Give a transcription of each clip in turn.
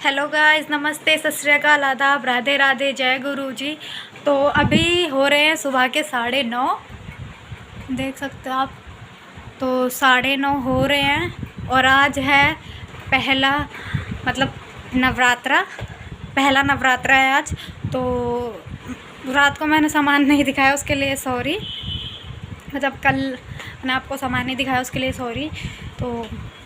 Hello guys, नमस्ते, सत श्री अकाल, आदाब, राधे राधे, जय गुरु जी। तो अभी हो रहे हैं सुबह के 9:30, देख सकते हो आप। तो 9:30 हो रहे हैं और आज है पहला मतलब नवरात्रा, पहला नवरात्रा है आज। तो रात को मैंने सामान नहीं दिखाया, उसके लिए सॉरी। मतलब कल मैंने आपको सामान नहीं दिखाया, उसके लिए सॉरी। तो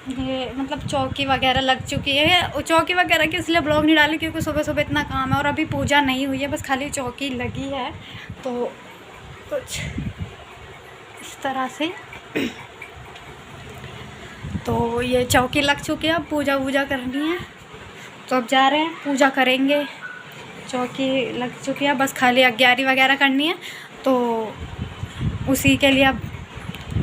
ये मतलब चौकी वगैरह लग चुकी है। चौकी वगैरह की इसलिए ब्लॉग नहीं डाली क्योंकि सुबह सुबह इतना काम है और अभी पूजा नहीं हुई है, बस खाली चौकी लगी है। तो कुछ इस तरह से तो ये चौकी लग चुकी है, अब पूजा वूजा करनी है। तो अब जा रहे हैं, पूजा करेंगे। चौकी लग चुकी है, बस खाली अग्यारी वगैरह करनी है। तो उसी के लिए अब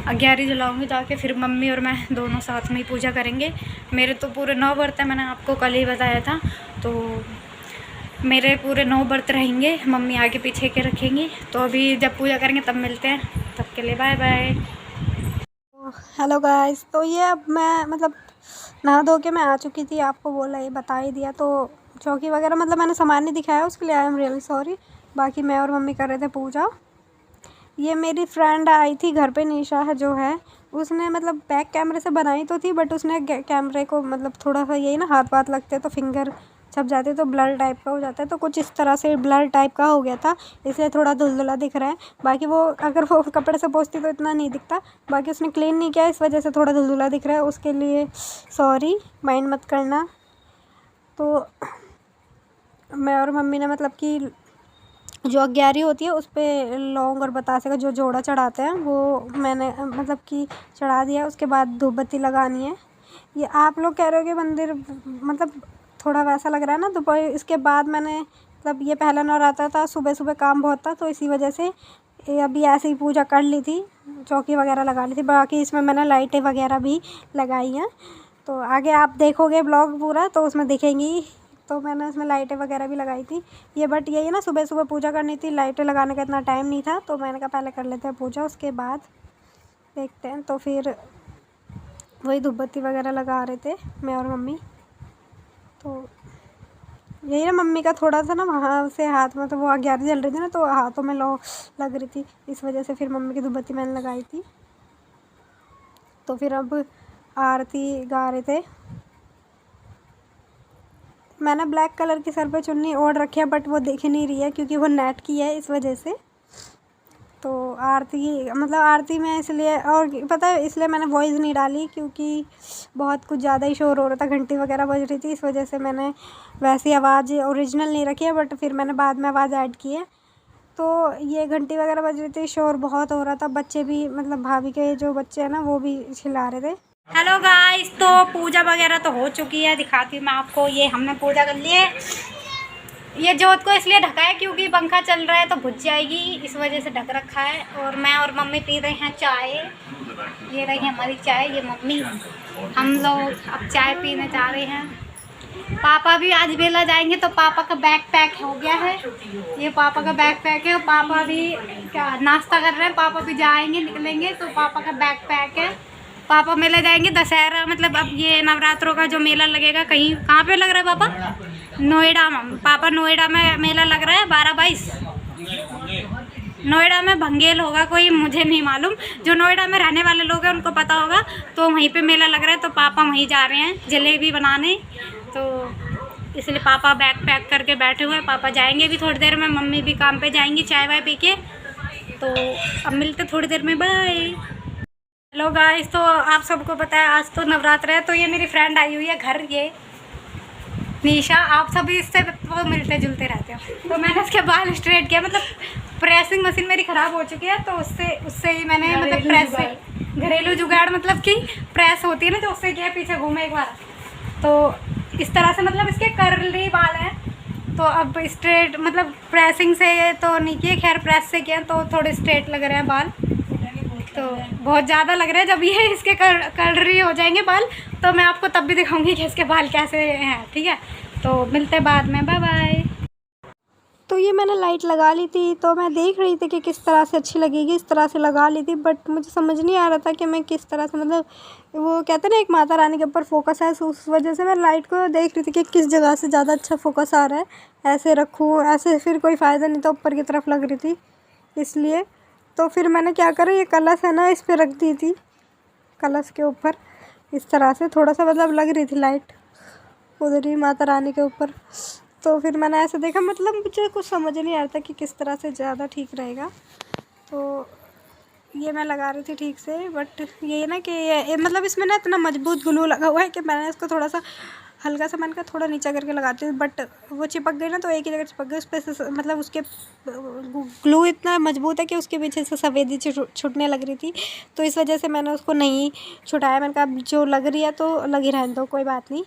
अग्यारी जलाऊंगी, ताकि फिर मम्मी और मैं दोनों साथ में ही पूजा करेंगे। मेरे तो पूरे 9 व्रत हैं, मैंने आपको कल ही बताया था। तो मेरे पूरे 9 व्रत रहेंगे, मम्मी आगे पीछे के रखेंगी। तो अभी जब पूजा करेंगे तब मिलते हैं, तब के लिए बाय बाय। हेलो गाइस, तो ये अब मैं मतलब नहा धो के मैं आ चुकी थी, आपको बोला ये बता ही दिया। तो चौकी वगैरह मतलब मैंने सामान नहीं दिखाया, उसके लिए आई एम रियली सॉरी। बाकी मैं और मम्मी कर रहे थे पूजा। ये मेरी फ्रेंड आई थी घर पे, निशा है जो है, उसने मतलब बैक कैमरे से बनाई तो थी, बट उसने कैमरे को मतलब थोड़ा सा यही ना हाथ वाथ लगते तो फिंगर छप जाते तो ब्लर टाइप का हो जाता है। तो कुछ इस तरह से ब्लर टाइप का हो गया था, इसलिए थोड़ा धुलधुला दिख रहा है। बाकी वो अगर वो कपड़े से पोंछती तो इतना नहीं दिखता। बाकी उसने क्लीन नहीं किया, इस वजह से थोड़ा धुलधुला दिख रहा है, उसके लिए सॉरी, माइंड मत करना। तो मैं और मम्मी ने मतलब कि जो अग्यारी होती है उस पर लौंग और बतासे का जो जोड़ा चढ़ाते हैं वो मैंने मतलब कि चढ़ा दिया। उसके बाद धूप बत्ती लगानी है। ये आप लोग कह रहे हो कि मंदिर मतलब थोड़ा वैसा लग रहा है ना दोपहर। इसके बाद मैंने मतलब ये पहला नवरात्रा था, सुबह सुबह काम बहुत था, तो इसी वजह से अभी ऐसे ही पूजा कर ली थी, चौकी वगैरह लगा ली थी। बाकी इसमें मैंने लाइटें वगैरह भी लगाई हैं, तो आगे आप देखोगे ब्लॉग पूरा तो उसमें दिखेंगी। तो मैंने उसमें लाइटें वगैरह भी लगाई थी। ये बट यही ना, सुबह सुबह पूजा करनी थी, लाइटें लगाने का इतना टाइम नहीं था, तो मैंने कहा पहले कर लेते हैं पूजा, उसके बाद देखते हैं। तो फिर वही धूप बत्ती वगैरह लगा रहे थे मैं और मम्मी। तो यही ना, मम्मी का थोड़ा सा ना वहाँ से हाथ में, तो वो 11 जल रही थी ना, तो हाथों में लो लग रही थी, इस वजह से फिर मम्मी की धूप बत्ती मैंने लगाई थी। तो फिर अब आरती गा रहे थे। मैंने ब्लैक कलर की सर पे चुन्नी ओढ़ रखी है, बट वो दिख नहीं रही है क्योंकि वो नेट की है, इस वजह से। तो आरती मतलब आरती में इसलिए, और पता है इसलिए मैंने वॉइस नहीं डाली क्योंकि बहुत कुछ ज़्यादा ही शोर हो रहा था, घंटी वगैरह बज रही थी, इस वजह से मैंने वैसी आवाज़ ओरिजिनल नहीं रखी है, बट फिर मैंने बाद में आवाज़ ऐड की है। तो ये घंटी वगैरह बज रही थी, शोर बहुत हो रहा था, बच्चे भी मतलब भाभी के जो बच्चे हैं ना वो भी चिल्ला रहे थे। हेलो गाइस, तो पूजा वगैरह तो हो चुकी है, दिखाती हूँ मैं आपको। ये हमने पूजा कर ली है। ये जोत को इसलिए ढका है क्योंकि पंखा चल रहा है तो बुझ जाएगी, इस वजह से ढक रखा है। और मैं और मम्मी पी रहे हैं चाय। ये रही हमारी चाय, ये मम्मी। हम लोग अब चाय पीने जा रहे हैं। पापा भी आज बेला जाएंगे, तो पापा का बैग पैक हो गया है। ये पापा का बैग पैक है और पापा भी क्या नाश्ता कर रहे हैं। पापा भी जाएंगे, निकलेंगे, तो पापा का बैग पैक है। पापा मेला जाएंगे दशहरा, मतलब अब ये नवरात्रों का जो मेला लगेगा, कहीं कहाँ पे लग रहा है पापा? नोएडा में। पापा नोएडा में मेला लग रहा है 12-22। नोएडा में भंगेल होगा कोई, मुझे नहीं मालूम। जो नोएडा में रहने वाले लोग हैं उनको पता होगा। तो वहीं पे मेला लग रहा है, तो पापा वहीं जा रहे हैं जलेबी बनाने। तो इसलिए पापा बैग पैक करके बैठे हुए हैं। पापा जाएंगे भी थोड़ी देर में, मम्मी भी काम पे जाएंगी चाय वाय पी के। तो अब मिलते थोड़ी देर में, बाय। हेलो गाइस, तो आप सबको पता है आज तो नवरात्र है। तो ये मेरी फ्रेंड आई हुई है घर, ये निशा। आप सभी इससे तो मिलते जुलते रहते हो। तो मैंने इसके बाल स्ट्रेट किया, मतलब प्रेसिंग मशीन मेरी ख़राब हो चुकी है, तो उससे ही मैंने मतलब प्रेस से घरेलू जुगाड़, मतलब कि प्रेस होती है ना, जो उससे किया, पीछे घूमे एक बार। तो इस तरह से मतलब इसके कर्ली बाल हैं। तो अब स्ट्रेट मतलब प्रेसिंग से तो नहीं किए, खैर प्रेस से किया, तो थोड़े स्ट्रेट लग रहे हैं बाल। तो बहुत ज़्यादा लग रहा है। जब ये इसके कर्ली हो जाएंगे बाल, तो मैं आपको तब भी दिखाऊंगी कि इसके बाल कैसे हैं, ठीक है? तो मिलते हैं बाद में, बाय बाय। तो ये मैंने लाइट लगा ली थी, तो मैं देख रही थी कि किस तरह से अच्छी लगेगी, इस तरह से लगा ली थी। बट मुझे समझ नहीं आ रहा था कि मैं किस तरह से, मतलब वो कहते हैं ना एक माता रानी के ऊपर फोकस है, उस वजह से मैं लाइट को देख रही थी कि किस जगह से ज़्यादा अच्छा फोकस आ रहा है, ऐसे रखूँ, ऐसे फिर कोई फ़ायदा नहीं था, ऊपर की तरफ लग रही थी इसलिए। तो फिर मैंने क्या करा, ये कलश है ना, इस पर रख दी थी, कलश के ऊपर इस तरह से थोड़ा सा मतलब लग रही थी लाइट उधर ही माता रानी के ऊपर। तो फिर मैंने ऐसे देखा, मतलब मुझे कुछ समझ नहीं आ रहा था कि किस तरह से ज़्यादा ठीक रहेगा। तो ये मैं लगा रही थी ठीक से, बट ये ना कि ये मतलब इसमें ना इतना मजबूत ग्लू लगा हुआ है कि मैंने इसको थोड़ा सा हल्का सा मन का थोड़ा नीचा करके लगाती हूँ, बट वो चिपक गई ना, तो एक ही जगह चिपक गई उस पर से, मतलब उसके ग्लू इतना मजबूत है कि उसके पीछे से सफ़ेदी छूटने लग रही थी। तो इस वजह से मैंने उसको नहीं छुटाया, मैंने कहा जो लग रही है तो लगी रहने दो, कोई बात नहीं।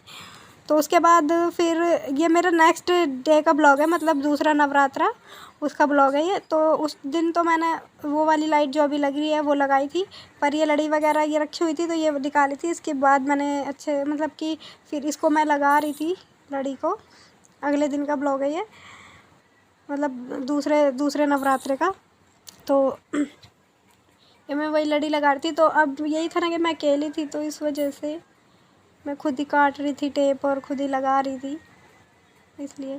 तो उसके बाद फिर ये मेरा नेक्स्ट डे का ब्लॉग है, मतलब दूसरा नवरात्रा उसका ब्लॉग है ये। तो उस दिन तो मैंने वो वाली लाइट जो अभी लग रही है वो लगाई थी, पर ये लड़ी वगैरह ये रखी हुई थी तो ये निकाली थी। इसके बाद मैंने अच्छे मतलब कि फिर इसको मैं लगा रही थी लड़ी को, अगले दिन का ब्लॉग है ये, मतलब दूसरे नवरात्रे का। तो ये मैं वही लड़ी लगा रही थी। तो अब यही था ना कि मैं अकेली थी, तो इस वजह से मैं खुद ही काट रही थी टेप और खुद ही लगा रही थी इसलिए।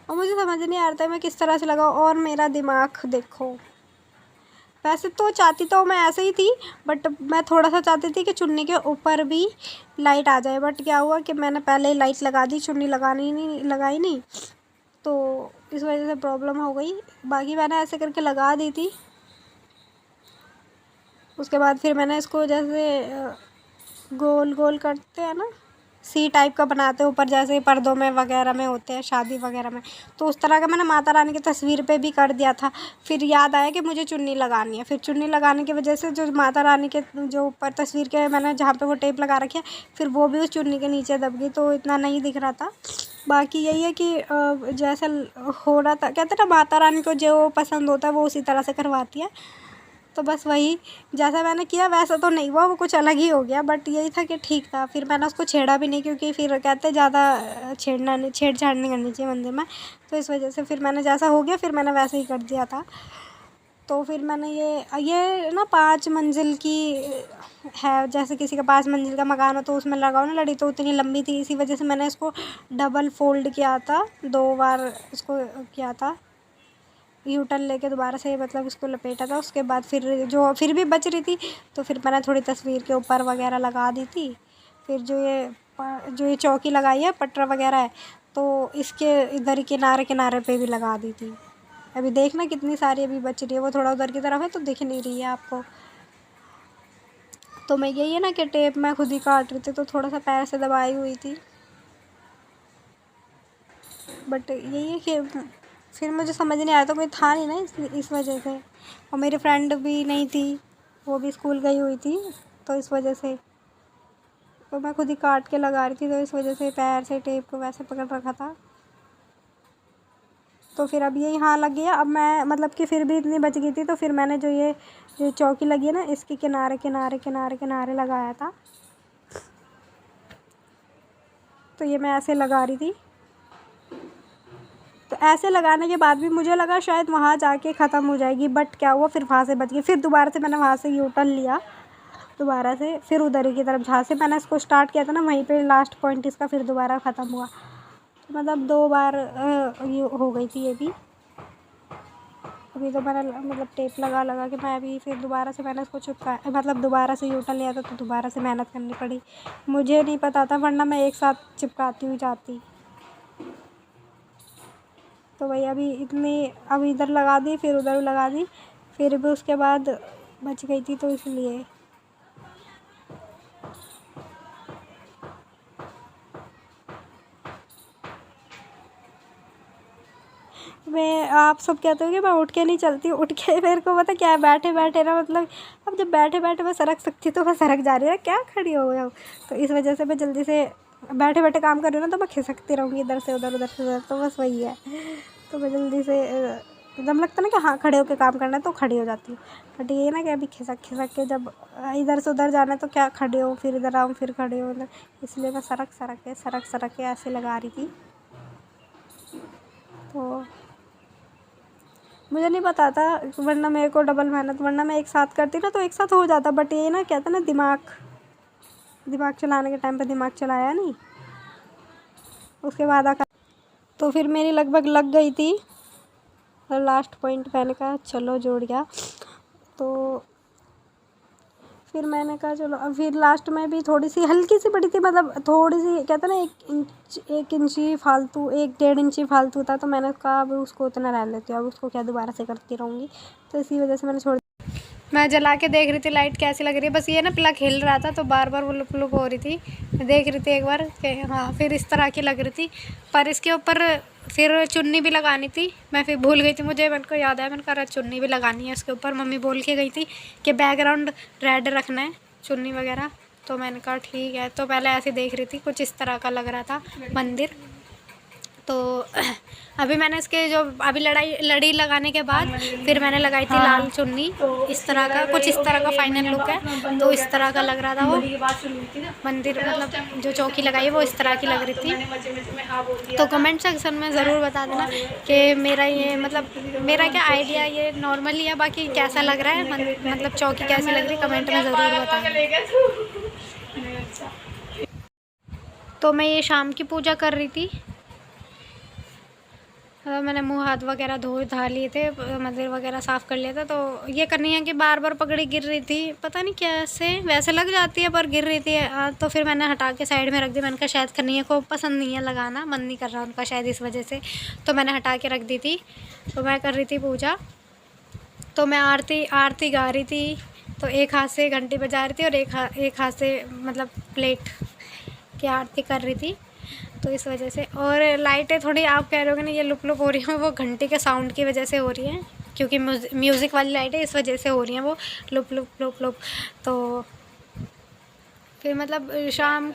और मुझे समझ नहीं आ रहा था मैं किस तरह से लगाऊँ। और मेरा दिमाग देखो, वैसे तो चाहती तो मैं ऐसे ही थी, बट मैं थोड़ा सा चाहती थी कि चुन्नी के ऊपर भी लाइट आ जाए। बट क्या हुआ कि मैंने पहले ही लाइट लगा दी, चुन्नी लगाई नहीं, तो इस वजह से प्रॉब्लम हो गई। बाकी मैंने ऐसे करके लगा दी थी। उसके बाद फिर मैंने इसको जैसे गोल गोल करते हैं ना, सी टाइप का बनाते हैं ऊपर, जैसे पर्दों में वगैरह में होते हैं शादी वगैरह में, तो उस तरह का मैंने माता रानी की तस्वीर पे भी कर दिया था। फिर याद आया कि मुझे चुन्नी लगानी है, फिर चुन्नी लगाने की वजह से जो माता रानी के जो ऊपर तस्वीर के मैंने जहाँ पे वो टेप लगा रखी है, फिर वो भी उस चुन्नी के नीचे दब गई, तो इतना नहीं दिख रहा था। बाकी यही है कि जैसा हो रहा था, कहते ना माता रानी को जो पसंद होता है वो उसी तरह से करवाती है। तो बस वही जैसा मैंने किया वैसा तो नहीं हुआ, वो कुछ अलग ही हो गया, बट यही था कि ठीक था। फिर मैंने उसको छेड़ा भी नहीं, क्योंकि फिर कहते ज़्यादा छेड़छाड़ नहीं करनी चाहिए मंदिर में। तो इस वजह से फिर मैंने जैसा हो गया फिर मैंने वैसे ही कर दिया था। तो फिर मैंने ये ना 5 मंजिल की है, जैसे किसी का 5 मंजिल का मकान हो तो उसमें लगाओ ना लड़ी, तो उतनी लंबी थी, इसी वजह से मैंने इसको डबल फोल्ड किया था, 2 बार इसको किया था, यूटर्न लेके दोबारा से मतलब इसको लपेटा था। उसके बाद फिर भी बच रही थी, तो फिर मैंने थोड़ी तस्वीर के ऊपर वगैरह लगा दी थी। फिर जो ये चौकी लगाई है पटरा वगैरह है, तो इसके इधर किनारे किनारे पे भी लगा दी थी। अभी देखना कितनी सारी अभी बच रही है, वो थोड़ा उधर की तरफ है तो दिख नहीं रही है आपको। तो मैं यही है ना कि टेप मैं खुद ही काट रही थी, तो थोड़ा सा पैर से दबाई हुई थी, बट यही है कि फिर मुझे समझ नहीं आया, तो कोई था नहीं ना इस वजह से। और मेरी फ्रेंड भी नहीं थी, वो भी स्कूल गई हुई थी, तो इस वजह से तो मैं खुद ही काट के लगा रही थी, तो इस वजह से पैर से टेप को वैसे पकड़ रखा था। तो फिर अब ये यहाँ लग गया। अब मैं मतलब कि फिर भी इतनी बच गई थी, तो फिर मैंने जो चौकी लगी है ना, इसके किनारे किनारे किनारे किनारे लगाया था। तो ये मैं ऐसे लगा रही थी। तो ऐसे लगाने के बाद भी मुझे लगा शायद वहाँ जाके ख़त्म हो जाएगी, बट क्या हुआ, फिर वहाँ से बच गई। फिर दोबारा से मैंने वहाँ से यू टर्न लिया दोबारा से, फिर उधर ही की तरफ जहाँ से मैंने इसको स्टार्ट किया था ना, वहीं पे लास्ट पॉइंट इसका फिर दोबारा ख़त्म हुआ। तो मतलब 2 बार ये हो गई थी ये भी। अभी तो मैंने मतलब टेप लगा के मैं अभी फिर दोबारा से मैंने इसको मतलब दोबारा से यू टर्न लिया था, तो दोबारा से मेहनत करनी पड़ी। मुझे नहीं पता था, वरना मैं एक साथ चिपकाती हुई जाती। तो वही अभी इधर लगा दी, फिर उधर लगा दी, फिर भी उसके बाद बच गई थी, तो इसलिए। आप सब कहते हो कि मैं उठ के नहीं चलती, उठ के मेरे को पता क्या है, बैठे बैठे ना, मतलब अब जब बैठे बैठे मैं सरक सकती तो मैं सरक जा रही है, क्या खड़ी हो गई हूँ। तो इस वजह से मैं जल्दी से बैठे बैठे काम कर रही हूँ ना, तो मैं खिसकती रहूँगी इधर से उधर से उधर, तो बस वही है। तो मैं जल्दी से जब लगता है ना कि हाँ खड़े होकर काम करना है, तो खड़ी हो जाती हूँ। बट ये ना कि अभी खिसक खिसक के जब इधर से उधर जाना है, तो क्या खड़े हो, फिर इधर आऊँ, फिर खड़े हो, इसलिए मैं सरक सरक के ऐसे लगा रही थी। तो मुझे नहीं पता था, वरना मेरे को डबल मेहनत, वरना मैं एक साथ करती ना तो एक साथ हो जाता, बट ये ना कहते ना दिमाग चलाने के टाइम पे दिमाग चलाया नहीं, उसके बाद तो फिर मेरी लगभग लग गई थी और लास्ट पॉइंट मैंने कहा चलो जुड़ गया। तो फिर मैंने कहा चलो, अब फिर लास्ट में भी थोड़ी सी हल्की सी बड़ी थी, मतलब थोड़ी सी कहते ना 1 इंची फालतू, 1-1.5 इंची फालतू था, तो मैंने कहा अब उसको उतना रह लेती हूँ, अब उसको क्या दोबारा से करती रहूँगी, तो इसी वजह से मैंने छोड़। मैं जला के देख रही थी लाइट कैसी लग रही है, बस ये ना प्लग हिल रहा था तो बार बार वो लुक लुक हो रही थी। मैं देख रही थी एक बार कि हाँ, फिर इस तरह की लग रही थी, पर इसके ऊपर फिर चुन्नी भी लगानी थी। मैं फिर भूल गई थी, मुझे मेरे को याद आया, मैंने कहा चुन्नी भी लगानी है इसके ऊपर। मम्मी बोल के गई थी कि बैकग्राउंड रेड रखना है, चुन्नी वगैरह, तो मैंने कहा ठीक है। तो पहले ऐसे देख रही थी, कुछ इस तरह का लग रहा था मंदिर। तो अभी मैंने इसके जो अभी लड़ी लगाने के बाद फिर मैंने लगाई थी लाल चुन्नी, इस तरह का कुछ इस तरह का फाइनल लुक है। तो इस तरह का लग रहा था वो मंदिर, मतलब जो चौकी लगाई वो इस तरह की लग रही थी। तो कमेंट सेक्शन में ज़रूर बता देना कि मेरा ये मतलब मेरा क्या आइडिया, ये नॉर्मली है, बाकी कैसा लग रहा है, मतलब चौकी कैसी लग रही है कमेंट में ज़रूर बताना। तो मैं ये शाम की पूजा कर रही थी, मैंने मुंह हाथ वगैरह धा लिए थे, मंदिर वगैरह साफ़ कर लिया था। तो ये करनी है कि बार बार पगड़ी गिर रही थी, पता नहीं कैसे, वैसे लग जाती है पर गिर रही थी। तो फिर मैंने हटा के साइड में रख दी। मैंने कहा शायद कन्हैया को पसंद नहीं है लगाना, मन नहीं कर रहा उनका शायद, इस वजह से तो मैंने हटा के रख दी थी। तो मैं कर रही थी पूजा, तो मैं आरती गा रही थी। तो एक हाथ से घंटी बजा रही थी और एक हाथ से मतलब प्लेट की आरती कर रही थी, तो इस वजह से। और लाइटें थोड़ी आप कह रहे हो कि नहीं ये लुक लुक हो रही हैं, वो घंटे के साउंड की वजह से हो रही हैं, क्योंकि म्यूज़िक वाली लाइटें इस वजह से हो रही हैं वो लुक लुक लुक लुक। तो फिर मतलब शाम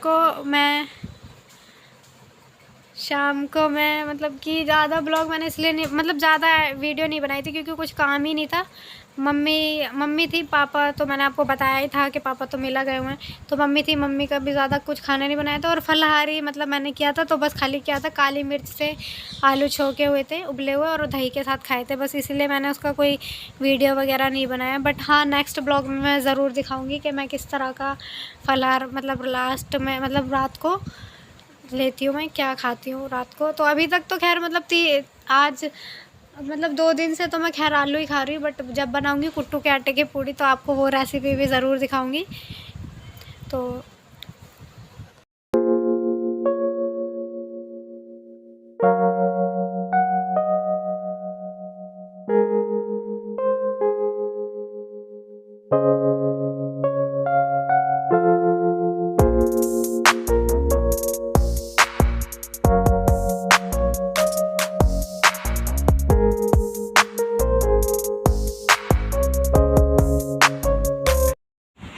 को मैं मतलब कि ज़्यादा ब्लॉग मैंने इसलिए नहीं, मतलब ज़्यादा वीडियो नहीं बनाई थी क्योंकि कुछ काम ही नहीं था। मम्मी थी, पापा तो मैंने आपको बताया ही था कि पापा तो मिला गए हुए हैं, तो मम्मी थी, मम्मी का भी ज़्यादा कुछ खाना नहीं बनाया था। और फलाहारी मतलब मैंने किया था, तो बस खाली किया था, काली मिर्च से आलू छोके हुए थे उबले हुए और दही के साथ खाए थे, बस इसलिए मैंने उसका कोई वीडियो वगैरह नहीं बनाया। बट हाँ, नेक्स्ट ब्लॉग में मैं ज़रूर दिखाऊँगी कि मैं किस तरह का फलाहार मतलब लास्ट में मतलब रात को लेती हूँ, मैं क्या खाती हूँ रात को। तो अभी तक तो खैर मतलब आज मतलब 2 दिन से तो मैं खैर आलू ही खा रही हूँ, बट जब बनाऊँगी कुट्टू के आटे की पूड़ी तो आपको वो रेसिपी भी ज़रूर दिखाऊँगी। तो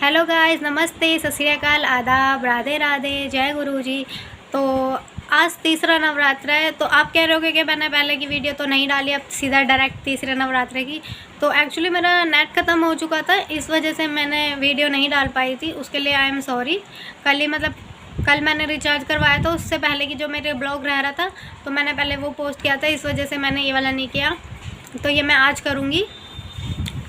हेलो गाइस, नमस्ते, सत श्री अकाल, आदाब, राधे राधे, जय गुरुजी। तो आज तीसरा नवरात्र है, तो आप कह रहे होगे कि मैंने पहले की वीडियो तो नहीं डाली, अब सीधा डायरेक्ट तीसरे नवरात्र की। तो एक्चुअली मेरा नेट ख़त्म हो चुका था, इस वजह से मैंने वीडियो नहीं डाल पाई थी, उसके लिए आई एम सॉरी। कल मैंने रिचार्ज करवाया था, उससे पहले की जो मेरे ब्लॉग रह रहा था तो मैंने पहले वो पोस्ट किया था, इस वजह से मैंने ये वाला नहीं किया। तो ये मैं आज करूँगी।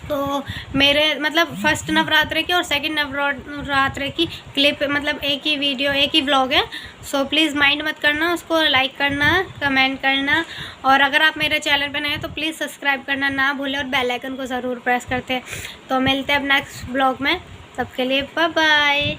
तो मेरे मतलब फर्स्ट नवरात्रे की और सेकंड नवरात्रे की क्लिप मतलब एक ही वीडियो, एक ही व्लॉग है। सो प्लीज़ माइंड मत करना, उसको लाइक करना, कमेंट करना, और अगर आप मेरे चैनल पे नए हैं तो प्लीज़ सब्सक्राइब करना ना भूलें और बेल आइकन को ज़रूर प्रेस करते हैं। तो मिलते हैं अब नेक्स्ट ब्लॉग में, तब के लिए बाय बाय।